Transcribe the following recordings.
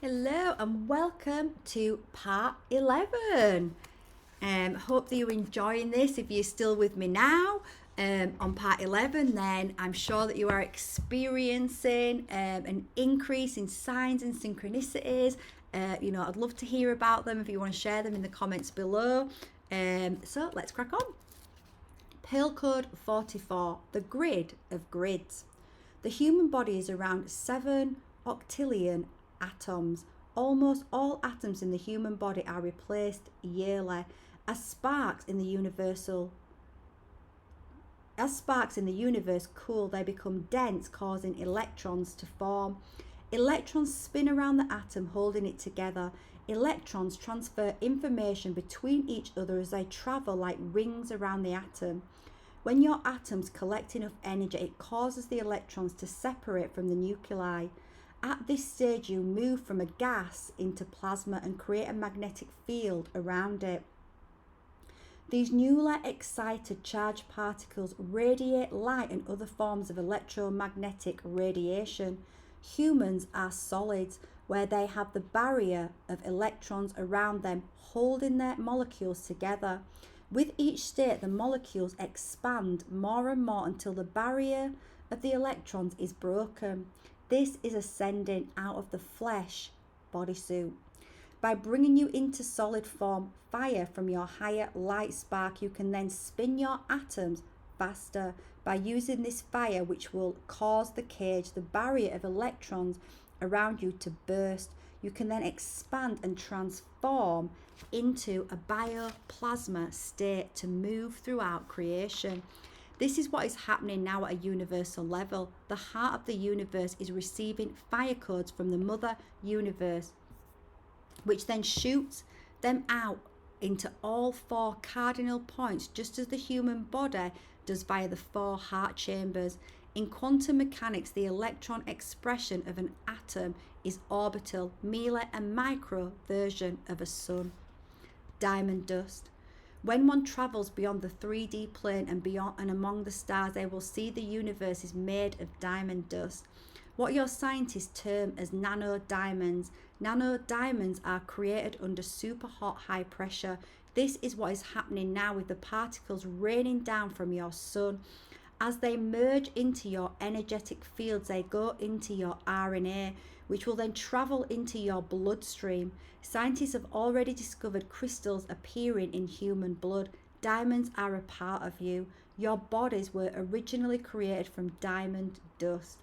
Hello and welcome to part 11. Hope that you're enjoying this. If you're still with me now on part 11, then I'm sure that you are experiencing an increase in signs and synchronicities. I'd love to hear about them if you want to share them in the comments below. So let's crack on. Pearl Code 44, the grid of grids. The human body is around 7 octillion atoms. Almost all atoms in the human body are replaced yearly. As sparks in the universe cool, they become dense, causing electrons to form. Electrons spin around the atom, holding it together. Electrons transfer information between each other as they travel like rings around the atom. When your atoms collect enough energy, it causes the electrons to separate from the nuclei. At this stage, you move from a gas into plasma and create a magnetic field around it. These newly excited charged particles radiate light and other forms of electromagnetic radiation. Humans are solids, where they have the barrier of electrons around them, holding their molecules together. With each state, the molecules expand more and more until the barrier of the electrons is broken. This is ascending out of the flesh bodysuit. By bringing you into solid form, fire from your higher light spark, you can then spin your atoms faster by using this fire, which will cause the cage, the barrier of electrons around you, to burst. You can then expand and transform into a bioplasma state to move throughout creation. This is what is happening now at a universal level. The heart of the universe is receiving fire codes from the mother universe, which then shoots them out into all 4 cardinal points, just as the human body does via the 4 heart chambers. In quantum mechanics, the electron expression of an atom is orbital, merely a micro version of a sun. Diamond dust. When one travels beyond the 3D plane and beyond and among the stars, they will see the universe is made of diamond dust. What your scientists term as nano diamonds. Nano diamonds are created under super hot high pressure. This is what is happening now with the particles raining down from your sun. As they merge into your energetic fields, they go into your RNA, which will then travel into your bloodstream. Scientists have already discovered crystals appearing in human blood. Diamonds are a part of you. Your bodies were originally created from diamond dust.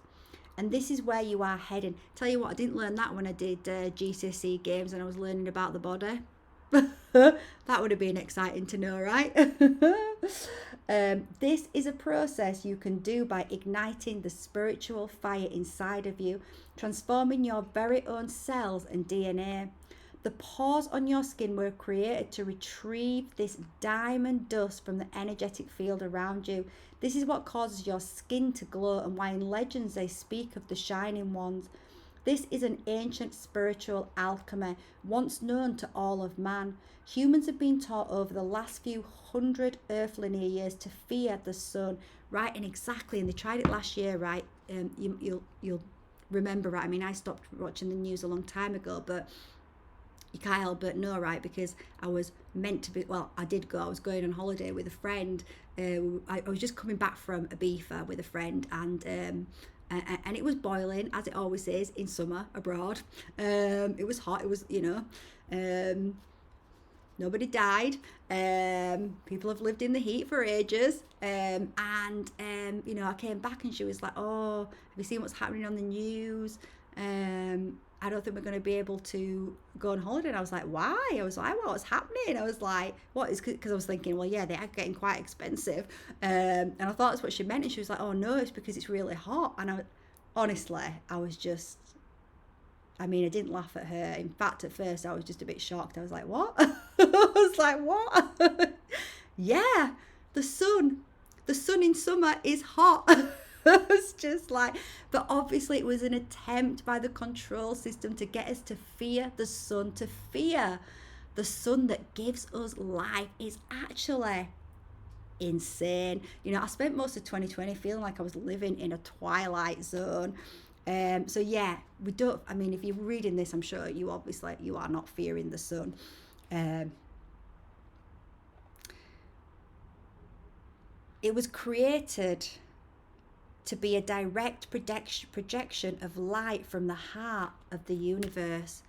And this is where you are heading. Tell you what, I didn't learn that when I did GCSE games and I was learning about the body. That would have been exciting to know, right? This is a process you can do by igniting the spiritual fire inside of you, transforming your very own cells and DNA. The pores on your skin were created to retrieve this diamond dust from the energetic field around you. This is what causes your skin to glow, and why in legends they speak of the shining ones. This is an ancient spiritual alchemy, once known to all of man. Humans have been taught over the last few hundred Earth linear years to fear the sun, right? And exactly, and they tried it last year, right? You'll remember, right? I mean, I stopped watching the news a long time ago, but you can't help but know, right? Because I was meant to be, well, I did go. I was going on holiday with a friend. I was just coming back from Ibiza with a friend, and it was boiling, as it always is in summer abroad. It was hot. It was, nobody died. People have lived in the heat for ages. I came back and she was like, "Oh, have you seen what's happening on the news? I don't think we're going to be able to go on holiday." And I was like, "Why?" I was like, "What's happening?" I was like, "What is?" Because I was thinking, well, yeah, they are getting quite expensive. And I thought that's what she meant. And she was like, "Oh, no, it's because it's really hot." And honestly, I was just, I didn't laugh at her. In fact, at first, I was just a bit shocked. I was like, "What?" I was like, "What?" Yeah, the sun in summer is hot. It's just like, but obviously it was an attempt by the control system to get us to fear the sun, to fear the sun that gives us life. Is actually insane. I spent most of 2020 feeling like I was living in a twilight zone. So yeah, we don't, I mean, if you're reading this, I'm sure you obviously, you are not fearing the sun. It was created to be a direct projection of light from the heart of the universe.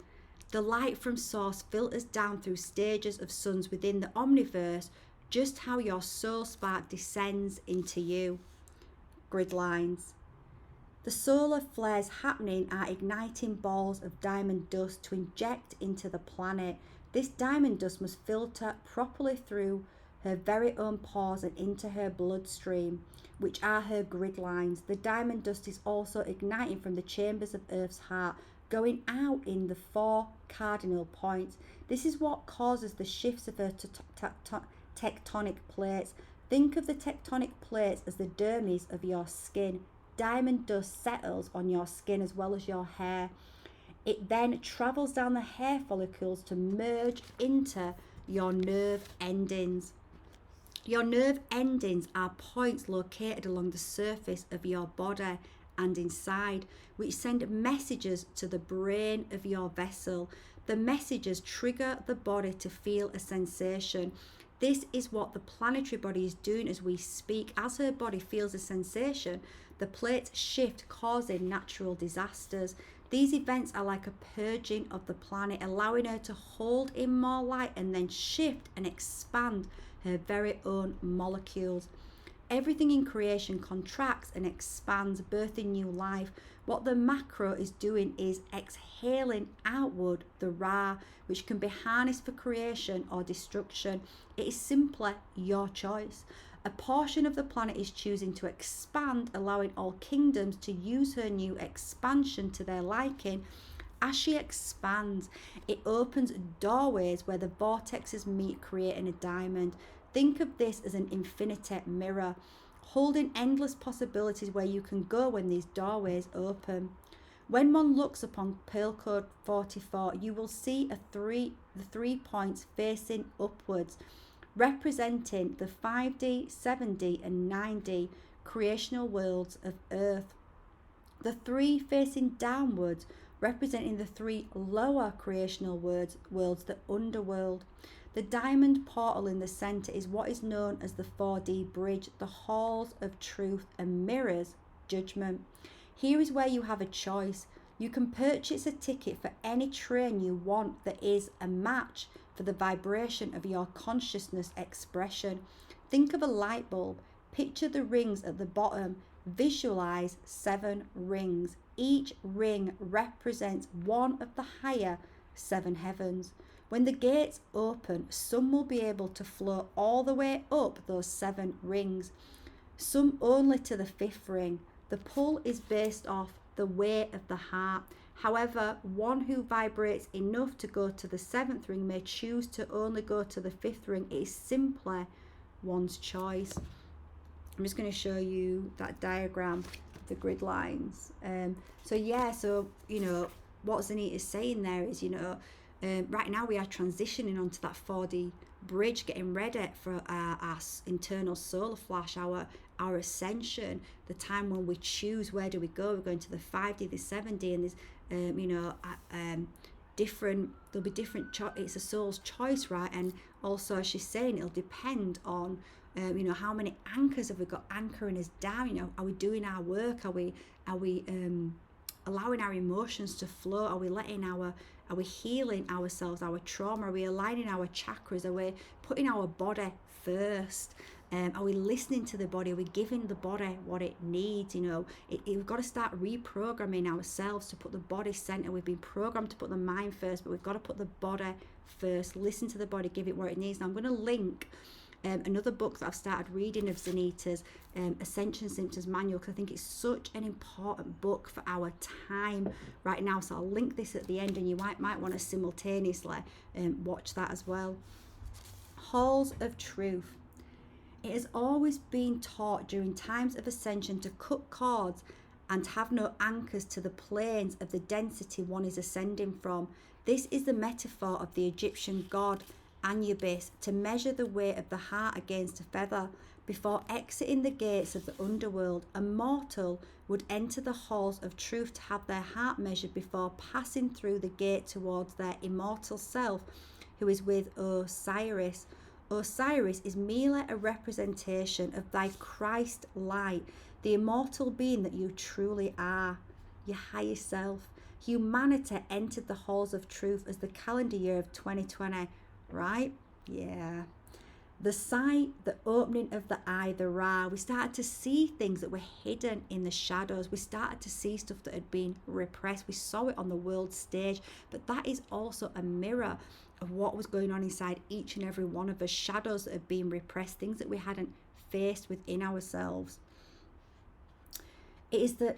The light from source filters down through stages of suns within the omniverse, just how your soul spark descends into you. Grid lines. The solar flares happening are igniting balls of diamond dust to inject into the planet. This diamond dust must filter properly through her very own pores and into her bloodstream, which are her grid lines. The diamond dust is also igniting from the chambers of Earth's heart, going out in the 4 cardinal points. This is what causes the shifts of Earth's tectonic plates. Think of the tectonic plates as the dermis of your skin. Diamond dust settles on your skin as well as your hair. It then travels down the hair follicles to merge into your nerve endings. Your nerve endings are points located along the surface of your body and inside, which send messages to the brain of your vessel. The messages trigger the body to feel a sensation. This is what the planetary body is doing as we speak. As her body feels a sensation, the plates shift, causing natural disasters. These events are like a purging of the planet, allowing her to hold in more light and then shift and expand her very own molecules. Everything in creation contracts and expands, birthing new life. What the macro is doing is exhaling outward the Ra, which can be harnessed for creation or destruction. It is simply your choice. A portion of the planet is choosing to expand, allowing all kingdoms to use her new expansion to their liking. As she expands, it opens doorways where the vortexes meet, creating a diamond. Think of this as an infinite mirror, holding endless possibilities where you can go when these doorways open. When one looks upon Pearl Code 44, you will see the 3 points facing upwards, representing the 5D, 7D and 9D creational worlds of Earth. The 3 facing downwards, representing the 3 lower creational worlds, the underworld. The diamond portal in the centre is what is known as the 4D bridge, the halls of truth and mirrors judgment. Here is where you have a choice. You can purchase a ticket for any train you want that is a match for the vibration of your consciousness expression. Think of a light bulb. Picture the rings at the bottom. Visualize 7 rings. Each ring represents one of the higher 7 heavens. When the gates open, some will be able to float all the way up those 7 rings, some only to the 5th ring. The pull is based off the weight of the heart. However, one who vibrates enough to go to the 7th ring may choose to only go to the 5th ring. It is simply one's choice. I'm just going to show you that diagram, the grid lines. So what Zanita is saying there is, right now we are transitioning onto that 4D bridge, getting ready for our internal solar flash, our ascension, the time when we choose where do we go. We're going to the 5D, the 7D, and there's different, there'll be different it's a soul's choice, right? And also, as she's saying, it'll depend on how many anchors have we got anchoring us down. Are we doing our work? Are we allowing our emotions to flow? Are we healing ourselves, our trauma? Are we aligning our chakras? Are we putting our body first? Are we listening to the body? Are we giving the body what it needs? We've got to start reprogramming ourselves to put the body center. We've been programmed to put the mind first, but we've got to put the body first. Listen to the body, give it what it needs. Now I'm going to link another book that I've started reading of Zanita's, Ascension Symptoms Manual, because I think it's such an important book for our time right now. So I'll link this at the end, and you might want to simultaneously watch that as well. Halls of Truth. It has always been taught during times of ascension to cut cords and have no anchors to the planes of the density one is ascending from. This is the metaphor of the Egyptian god Anubis, to measure the weight of the heart against a feather. Before exiting the gates of the underworld, a mortal would enter the halls of truth to have their heart measured before passing through the gate towards their immortal self, who is with Osiris. Osiris is merely a representation of thy Christ light, the immortal being that you truly are, your higher self. Humanity entered the halls of truth as the calendar year of 2020, right? Yeah. The sight, the opening of the eye, the Ra, we started to see things that were hidden in the shadows. We started to see stuff that had been repressed. We saw it on the world stage, but that is also a mirror of what was going on inside each and every one of us. Shadows that had been repressed, things that we hadn't faced within ourselves. It is the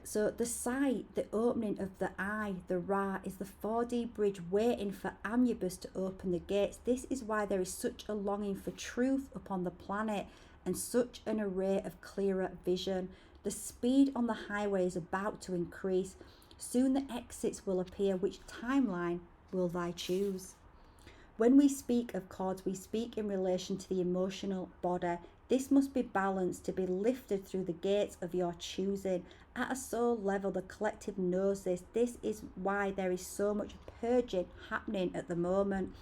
sight, the opening of the eye, the Ra, is the 4D bridge waiting for Anubis to open the gates. This is why there is such a longing for truth upon the planet and such an array of clearer vision. The speed on the highway is about to increase. Soon the exits will appear. Which timeline will thy choose? When we speak of cords, we speak in relation to the emotional body. This must be balanced to be lifted through the gates of your choosing. At a soul level, the collective knows this. This is why there is so much purging happening at the moment.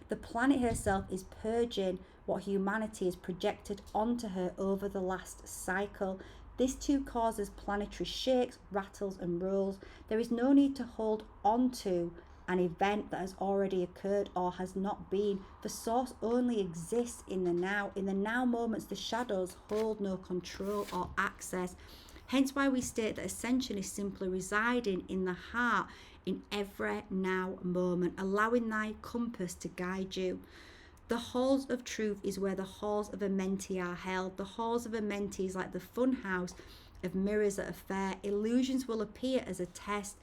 The planet herself is purging what humanity has projected onto her over the last cycle. This too causes planetary shakes, rattles and rolls. There is no need to hold on to an event that has already occurred or has not been. The source only exists in the now. In the now moments, the shadows hold no control or access. Hence why we state that ascension is simply residing in the heart in every now moment, allowing thy compass to guide you. The halls of truth is where the halls of a mentee are held. The halls of a mentee is like the fun house of mirrors at a fair. Illusions will appear as a test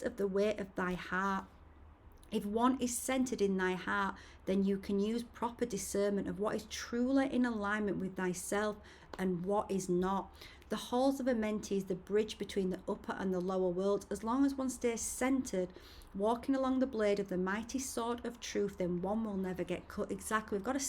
of the weight of thy heart. If one is centered in thy heart, then you can use proper discernment of what is truly in alignment with thyself and what is not. The halls of a mentee is the bridge between the upper and the lower worlds. As long as one stays centered, walking along the blade of the mighty sword of truth, then one will never get cut. Exactly. We've got to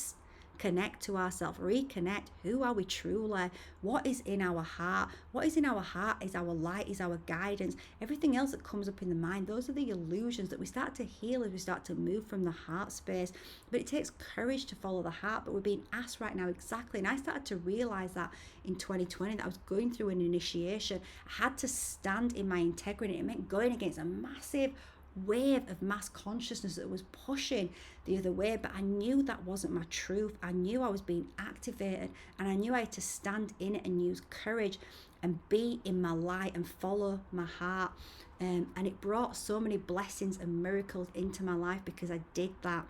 connect to ourselves, reconnect. Who are we truly? What is in our heart? What is in our heart is our light, is our guidance. Everything else that comes up in the mind, those are the illusions that we start to heal as we start to move from the heart space. But it takes courage to follow the heart, but we're being asked right now exactly. And I started to realize that in 2020, that I was going through an initiation. I had to stand in my integrity. It meant going against a massive wave of mass consciousness that was pushing the other way, but I knew that wasn't my truth. I knew I was being activated, and I knew I had to stand in it and use courage and be in my light and follow my heart. And it brought so many blessings and miracles into my life because I did that.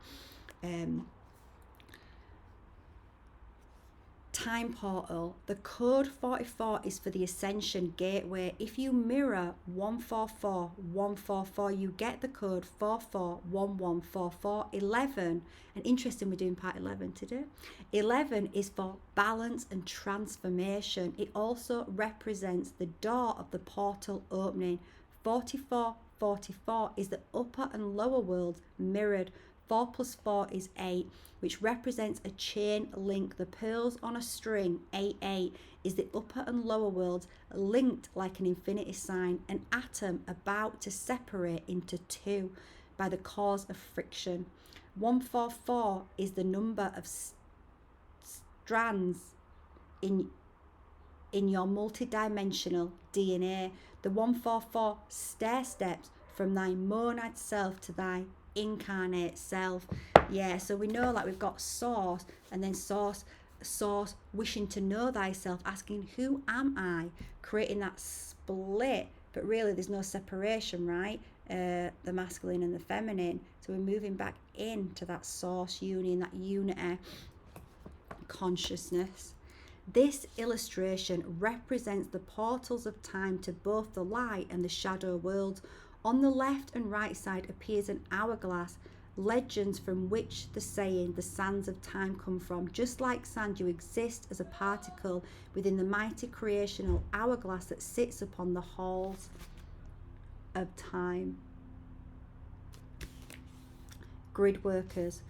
Time portal. The code 44 is for the ascension gateway. If you mirror 144 144, you get the code 441144. 11, and interesting, we're doing part 11 today. 11 is for balance and transformation. It also represents the door of the portal opening. 4444 is the upper and lower worlds mirrored. 4 plus 4 is 8, which represents a chain link. The pearls on a string, 88, is the upper and lower worlds linked like an infinity sign, an atom about to separate into two by the cause of friction. 144 is the number of strands in your multidimensional DNA. The 144 stair steps from thy monad self to thy incarnate self. Yeah, so we know like we've got source, and then source wishing to know thyself, asking who am I, creating that split, but really there's no separation, right? The masculine and the feminine. So we're moving back into that source union, that unity consciousness. This illustration represents the portals of time to both the light and the shadow worlds. On the left and right side appears an hourglass, legends from which the saying, the sands of time, come from. Just like sand, you exist as a particle within the mighty creational hourglass that sits upon the halls of time. Grid workers.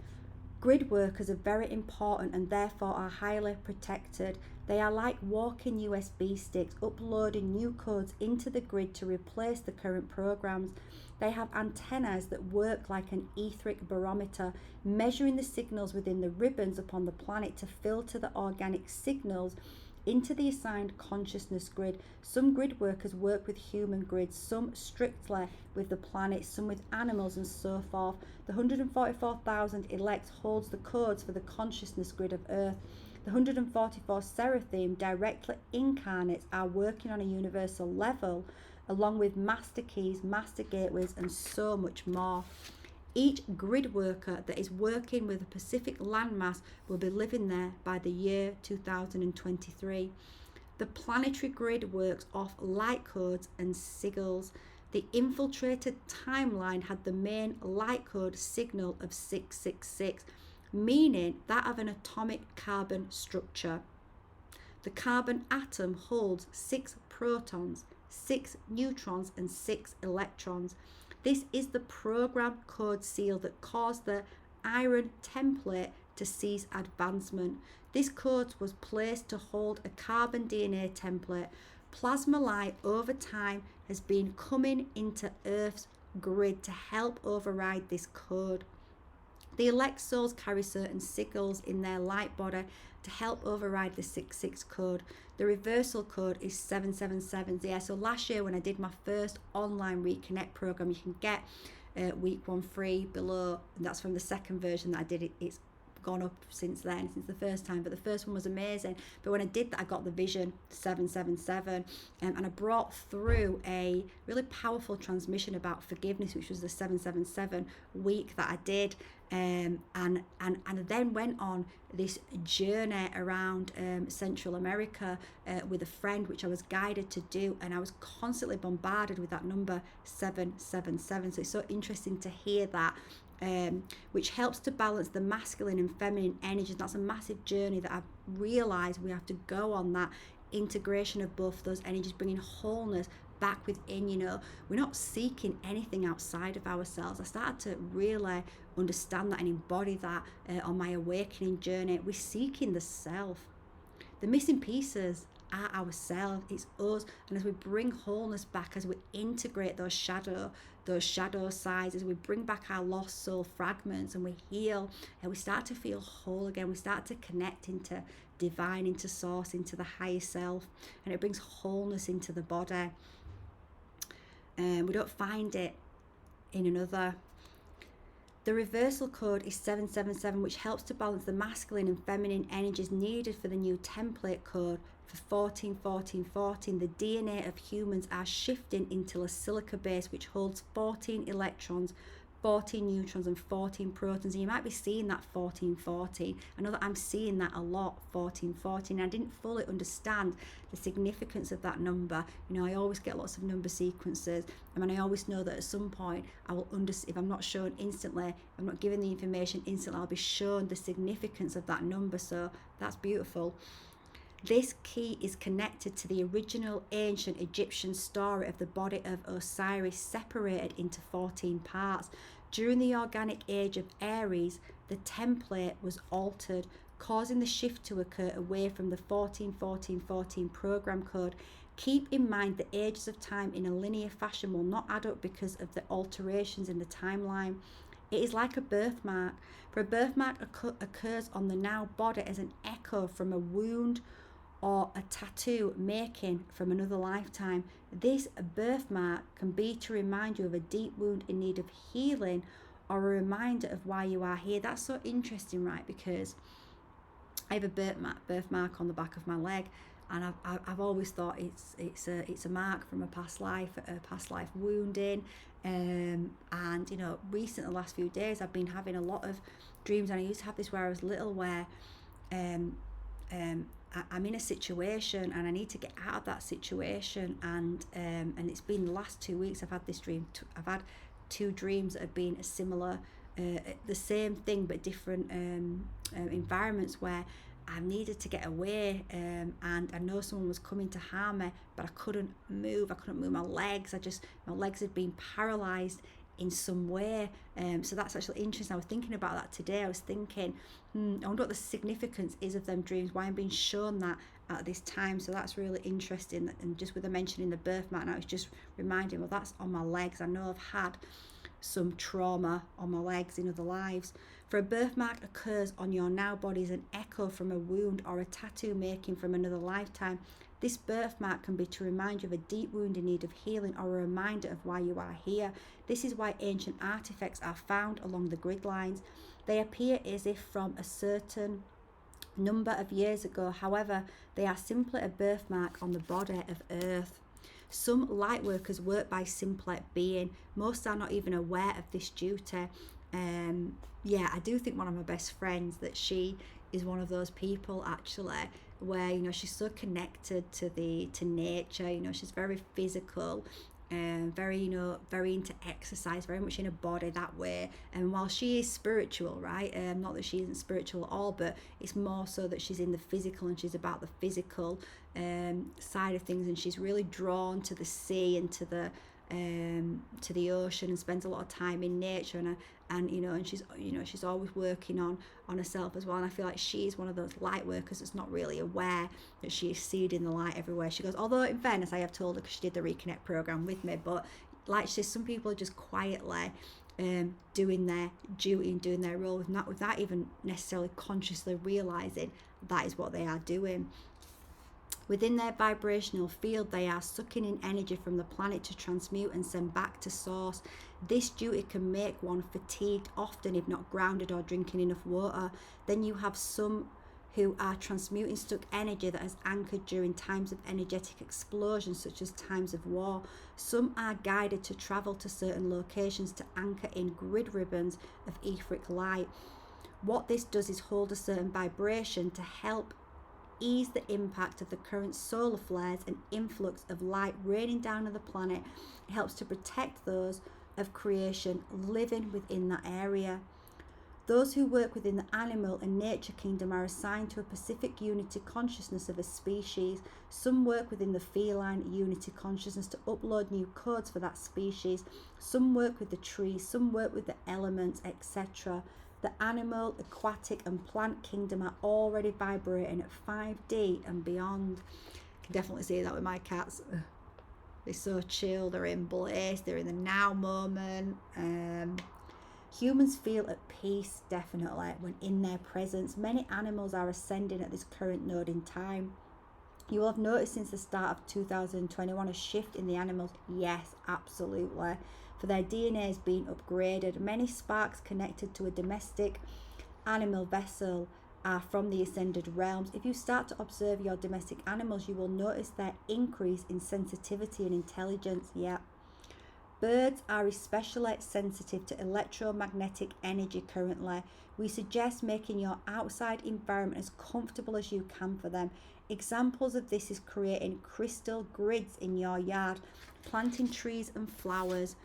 Grid workers are very important and therefore are highly protected. They are like walking USB sticks, uploading new codes into the grid to replace the current programs. They have antennas that work like an etheric barometer, measuring the signals within the ribbons upon the planet to filter the organic signals into the assigned consciousness grid. Some grid workers work with human grids, some strictly with the planet, some with animals, and so forth. The 144,000 elect holds the codes for the consciousness grid of Earth. The 144 Seraphim, directly incarnates, are working on a universal level, along with master keys, master gateways, and so much more. Each grid worker that is working with a Pacific landmass will be living there by the year 2023. The planetary grid works off light codes and sigils. The infiltrated timeline had the main light code signal of 666, meaning that of an atomic carbon structure. The carbon atom holds 6 protons, 6 neutrons, and 6 electrons. This is the program code seal that caused the iron template to cease advancement. This code was placed to hold a carbon DNA template. Plasma light over time has been coming into Earth's grid to help override this code. The elect souls carry certain sigils in their light body to help override the 66 code. The reversal code is 777. Yeah, so last year when I did my first online Reconnect program, you can get week 1 free below, and that's from the second version that I did. It's gone up since then, since the first time, but the first one was amazing. But when I did that, I got the vision 777, and I brought through a really powerful transmission about forgiveness, which was the 777 week that I did, and then went on this journey around Central America with a friend, which I was guided to do, and I was constantly bombarded with that number 777. So it's so interesting to hear that, which helps to balance the masculine and feminine energies. That's a massive journey that I've realized we have to go on, that integration of both those energies, bringing wholeness back within. You know, we're not seeking anything outside of ourselves. I started to really understand that and embody that on my awakening journey. We're seeking the self. The missing pieces are ourselves, it's us. And as we bring wholeness back, as we integrate those shadow sides, as we bring back our lost soul fragments and we heal, and we start to feel whole again, we start to connect into divine, into source, into the higher self, and it brings wholeness into the body. And we don't find it in another. The reversal code is 777, which helps to balance the masculine and feminine energies needed for the new template code for 14-14-14. The DNA of humans are shifting into a silica base which holds 14 electrons, 14 neutrons, and 14 protons. And you might be seeing that 14-14. I know that I'm seeing that a lot, 14-14. I didn't fully understand the significance of that number. You know, I always get lots of number sequences, and I always know that at some point I will understand. If I'm not shown instantly, I'm not given the information instantly, I'll be shown the significance of that number. So that's beautiful. This key is connected to the original ancient Egyptian story of the body of Osiris separated into 14 parts. During the organic age of Aries, the template was altered, causing the shift to occur away from the 14-14-14 program code. Keep in mind the ages of time in a linear fashion will not add up because of the alterations in the timeline. It is like a birthmark, for a birthmark occurs on the now body as an echo from a wound or a tattoo making from another lifetime. This birthmark can be to remind you of a deep wound in need of healing, or a reminder of why you are here. That's so interesting, right? Because I have a birthmark on the back of my leg, and I've always thought it's a mark from a past life wounding. And you know, recently, the last few days, I've been having a lot of dreams, and I used to have this where I was little, where I'm in a situation and I need to get out of that situation, and it's been the last 2 weeks I've had this dream. I've had 2 dreams that have been similar, the same thing but different environments, where I needed to get away, and I know someone was coming to harm me, but I couldn't move my legs. My legs had been paralyzed in some way. So that's actually interesting. I was thinking about that today. I was thinking, I wonder what the significance is of them dreams, why I'm being shown that at this time. So that's really interesting. And just with the mentioning the birthmark, now it's just reminding, well, that's on my legs. I know I've had some trauma on my legs in other lives. For a birthmark occurs on your now body as an echo from a wound or a tattoo making from another lifetime. This birthmark can be to remind you of a deep wound in need of healing, or a reminder of why you are here. This is why ancient artifacts are found along the grid lines. They appear as if from a certain number of years ago. However, they are simply a birthmark on the body of Earth. Some light workers work by simply being. Most are not even aware of this duty. I do think one of my best friends, that she is one of those people actually, where, you know, she's so connected to nature. You know, she's very physical, very, you know, very into exercise, very much in her body that way. And while she is spiritual, right, not that she isn't spiritual at all, but it's more so that she's in the physical, and she's about the physical side of things, and she's really drawn to the sea and to the ocean, and spends a lot of time in nature, and she's always working on herself as well. And I feel like she's one of those light workers that's not really aware that she is seeding the light everywhere she goes. Although in fairness, I have told her, because she did the Reconnect program with me, but like she says, some people are just quietly doing their duty and doing their role without even necessarily consciously realizing that is what they are doing. Within their vibrational field, they are sucking in energy from the planet to transmute and send back to source. This duty can make one fatigued, often if not grounded or drinking enough water. Then you have some who are transmuting stuck energy that has anchored during times of energetic explosions, such as times of war. Some are guided to travel to certain locations to anchor in grid ribbons of etheric light. What this does is hold a certain vibration to help ease the impact of the current solar flares and influx of light raining down on the planet. It helps to protect those of creation living within that area. Those who work within the animal and nature kingdom are assigned to a specific unity consciousness of a species. Some work within the feline unity consciousness to upload new codes for that species. Some work with the trees, some work with the elements, etc. The animal, aquatic and plant kingdom are already vibrating at 5D and beyond. I can definitely see that with my cats. They're so chill, they're in bliss, they're in the now moment. Humans feel at peace, definitely, when in their presence. Many animals are ascending at this current node in time. You will have noticed since the start of 2021 a shift in the animals. Yes, absolutely. For their DNA is being upgraded. Many sparks connected to a domestic animal vessel are from the ascended realms. If you start to observe your domestic animals, you will notice their increase in sensitivity and intelligence. Yeah. Birds are especially sensitive to electromagnetic energy currently. We suggest making your outside environment as comfortable as you can for them. Examples of this is creating crystal grids in your yard, planting trees and flowers,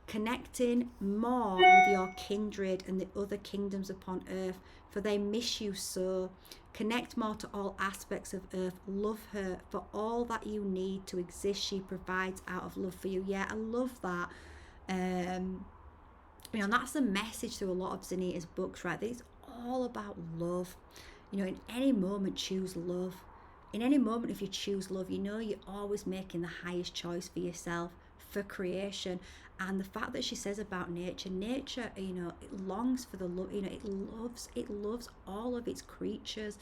connecting more with your kindred and the other kingdoms upon earth, for they miss you so. Connect more to all aspects of earth. Love her for all that you need to exist. She provides out of love for you. Yeah, I love that. That's the message through a lot of Zanita's books, right? That it's all about love. In any moment, choose love. In any moment, if you choose love, you're always making the highest choice for yourself, for creation. And the fact that she says about nature, it longs for the love, it loves all of its creatures.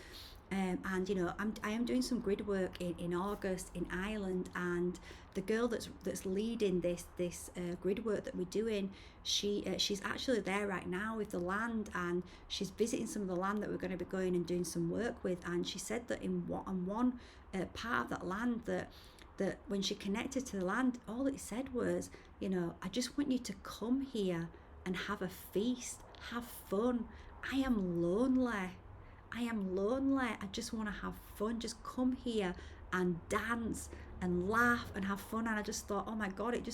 I am doing some grid work in August in Ireland, and the girl that's leading this grid work that we're doing, she's actually there right now with the land, and she's visiting some of the land that we're going to be going and doing some work with. And she said that in one part of that land, that when she connected to the land, all it said was, I just want you to come here and have a feast, have fun. I am lonely. I just want to have fun. Just come here and dance and laugh and have fun. And I just thought, oh my God, it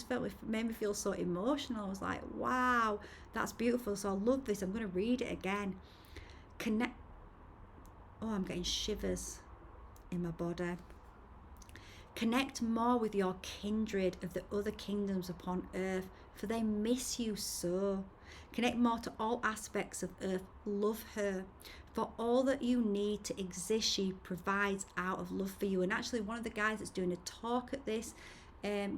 made me feel so emotional. I was like, wow, that's beautiful. So I love this. I'm going to read it again. I'm getting shivers in my body. Connect more with your kindred of the other kingdoms upon earth, for they miss you so. Connect more to all aspects of earth. Love her. For all that you need to exist, she provides out of love for you. And actually, one of the guys that's doing a talk at this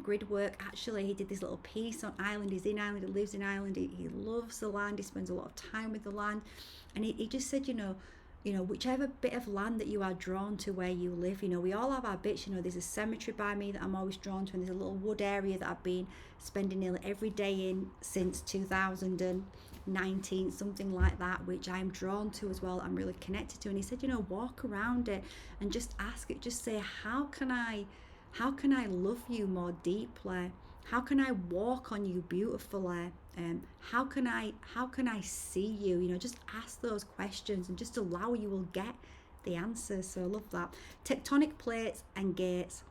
grid work, actually, he did this little piece on Ireland. He's in Ireland, he lives in Ireland, he loves the land, he spends a lot of time with the land. And he just said, you know, whichever bit of land that you are drawn to where you live, we all have our bits. There's a cemetery by me that I'm always drawn to, and there's a little wood area that I've been spending nearly every day in since 2019, something like that, which I'm drawn to as well, I'm really connected to. And he said, walk around it and just ask it, just say, how can I love you more deeply? How can I walk on you beautifully? How can I see you? Just ask those questions and just allow, you will get the answers. So I love that. Tectonic plates and gates.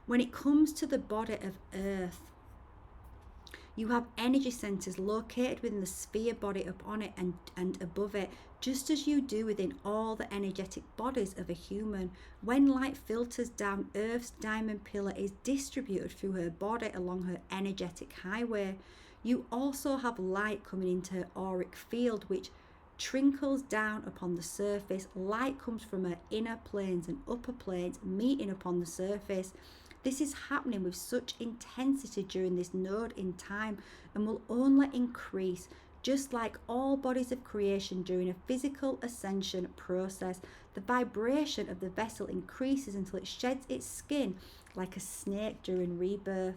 When it comes to the body of Earth, you have energy centers located within the sphere body upon it and above it, just as you do within all the energetic bodies of a human. When light filters down, Earth's diamond pillar is distributed through her body along her energetic highway. You also have light coming into her auric field, which trickles down upon the surface. Light comes from her inner planes and upper planes meeting upon the surface. This is happening with such intensity during this node in time and will only increase, just like all bodies of creation during a physical ascension process. The vibration of the vessel increases until it sheds its skin like a snake during rebirth.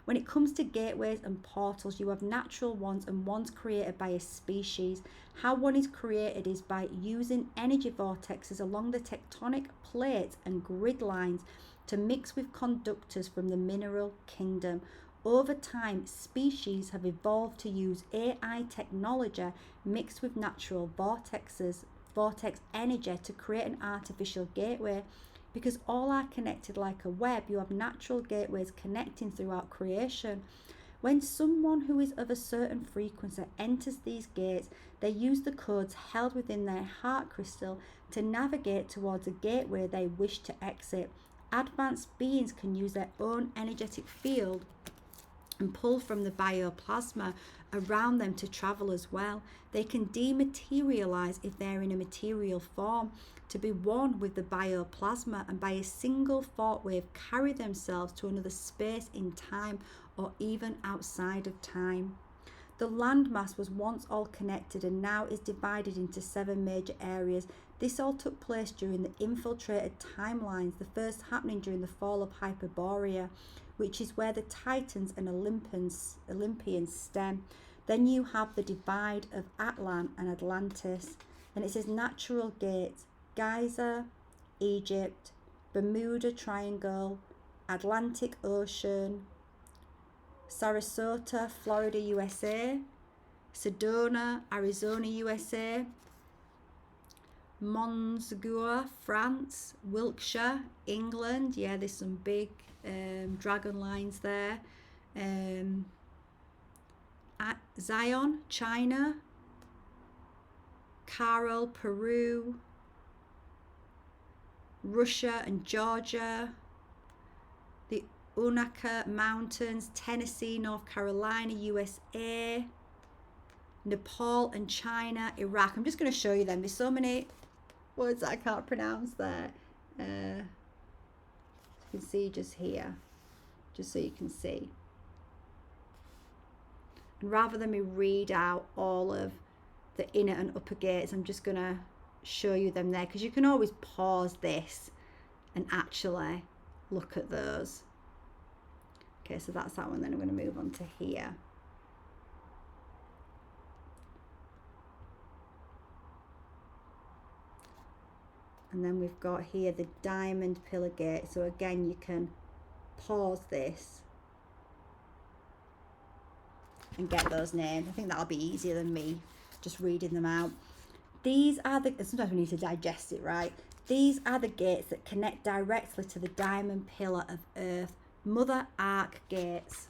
When it comes to gateways and portals, you have natural ones and ones created by a species. How one is created is by using energy vortexes along the tectonic plates and grid lines to mix with conductors from the mineral kingdom. Over time, species have evolved to use AI technology mixed with natural vortex energy to create an artificial gateway. Because all are connected like a web, you have natural gateways connecting throughout creation. When someone who is of a certain frequency enters these gates, they use the codes held within their heart crystal to navigate towards a gateway they wish to exit. Advanced beings can use their own energetic field and pull from the bioplasma around them to travel as well. They can dematerialize if they're in a material form, to be one with the bioplasma, and by a single thought wave carry themselves to another space in time or even outside of time. The landmass was once all connected and now is divided into 7 major areas. This all took place during the infiltrated timelines, the first happening during the fall of Hyperborea, which is where the Titans and Olympians stem. Then you have the divide of Atlan and Atlantis. Then it says natural gates, Giza, Egypt, Bermuda Triangle, Atlantic Ocean, Sarasota, Florida, USA, Sedona, Arizona, USA, Monségur, France, Wiltshire, England. Yeah, there's some big dragon lines there. Zion, China, Carroll, Peru, Russia and Georgia, the Unaka Mountains, Tennessee, North Carolina, USA, Nepal and China, Iraq. I'm just going to show you them. There's so many words that I can't pronounce there. You can see just here, just so you can see. And rather than me read out all of the inner and upper gates, I'm just going to show you them there, because you can always pause this and actually look at those. Okay, so that's that one. Then I'm going to move on to here. And then we've got here the diamond pillar gate. So again, you can pause this and get those names. I think that'll be easier than me just reading them out. These are the, sometimes we need to digest it, right? These are the gates that connect directly to the diamond pillar of Earth, Mother Arc gates.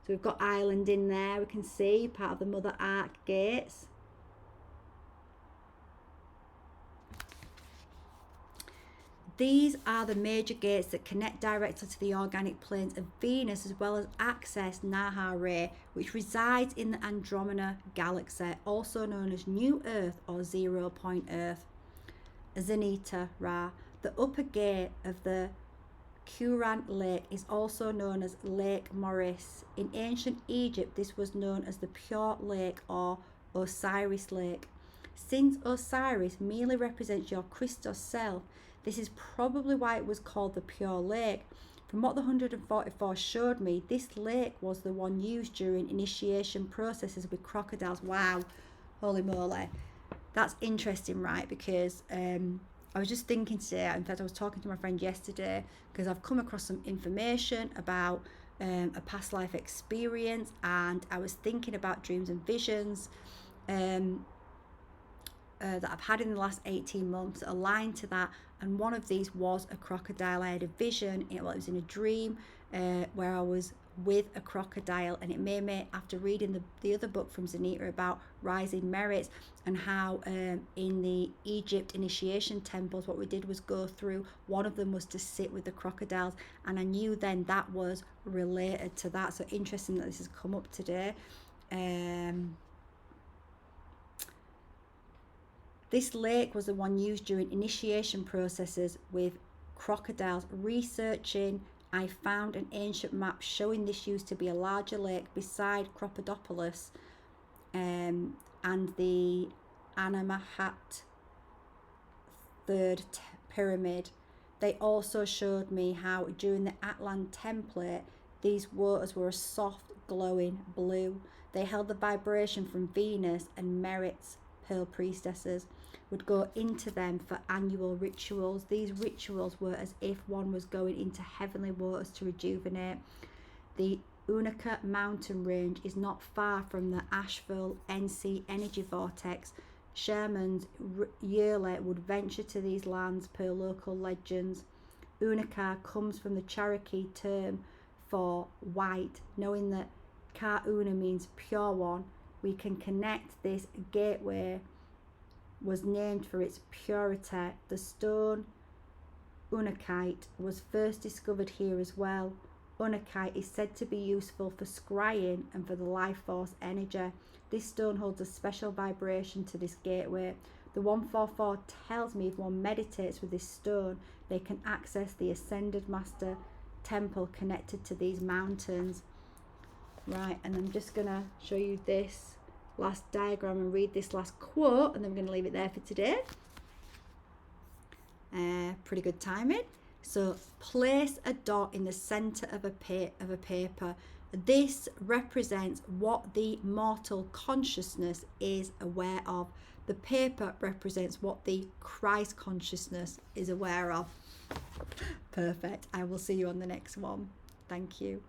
So we've got Ireland in there, we can see part of the Mother Arc gates. These are the major gates that connect directly to the organic planes of Venus, as well as access Naha-Re, which resides in the Andromeda galaxy, also known as New Earth or 0 Point Earth. Zenita Ra. The upper gate of the Currant Lake is also known as Lake Moris. In ancient Egypt, this was known as the Pure Lake or Osiris Lake. Since Osiris merely represents your Christos self, this is probably why it was called the Pure Lake. From what the 144 showed me, this lake was the one used during initiation processes with crocodiles. Wow, holy moly. That's interesting, right? Because I was just thinking today, in fact I was talking to my friend yesterday, because I've come across some information about a past life experience, and I was thinking about dreams and visions that I've had in the last 18 months aligned to that, and one of these was a crocodile. I had a vision, it was in a dream where I was with a crocodile, and it made me, after reading the other book from Zenita about rising merits, and how in the Egypt initiation temples what we did was go through, one of them was to sit with the crocodiles, and I knew then that was related to that. So interesting that this has come up today. This lake was the one used during initiation processes with crocodiles. Researching, I found an ancient map showing this used to be a larger lake beside Cropodopolis and the Anamahat third pyramid. They also showed me how during the Atlan template, these waters were a soft, glowing blue. They held the vibration from Venus, and Merit's pearl priestesses would go into them for annual rituals. These rituals were as if one was going into heavenly waters to rejuvenate. The Unaka mountain range is not far from the Asheville NC energy vortex. Shermans yearly would venture to these lands per local legends. Unaka comes from the Cherokee term for white. Knowing that Ka-Una means pure one, we can connect this gateway was named for its purity. The stone unakite was first discovered here as well. Unakite is said to be useful for scrying and for the life force energy. This stone holds a special vibration to this gateway. The 144 tells me if one meditates with this stone, they can access the Ascended Master temple connected to these mountains. Right, and I'm just going to show you this last diagram and read this last quote, and then I'm going to leave it there for today. Pretty good timing. So, place a dot in the center of a paper. This represents what the mortal consciousness is aware of. The paper represents what the Christ consciousness is aware of. Perfect. I will see you on the next one. Thank you.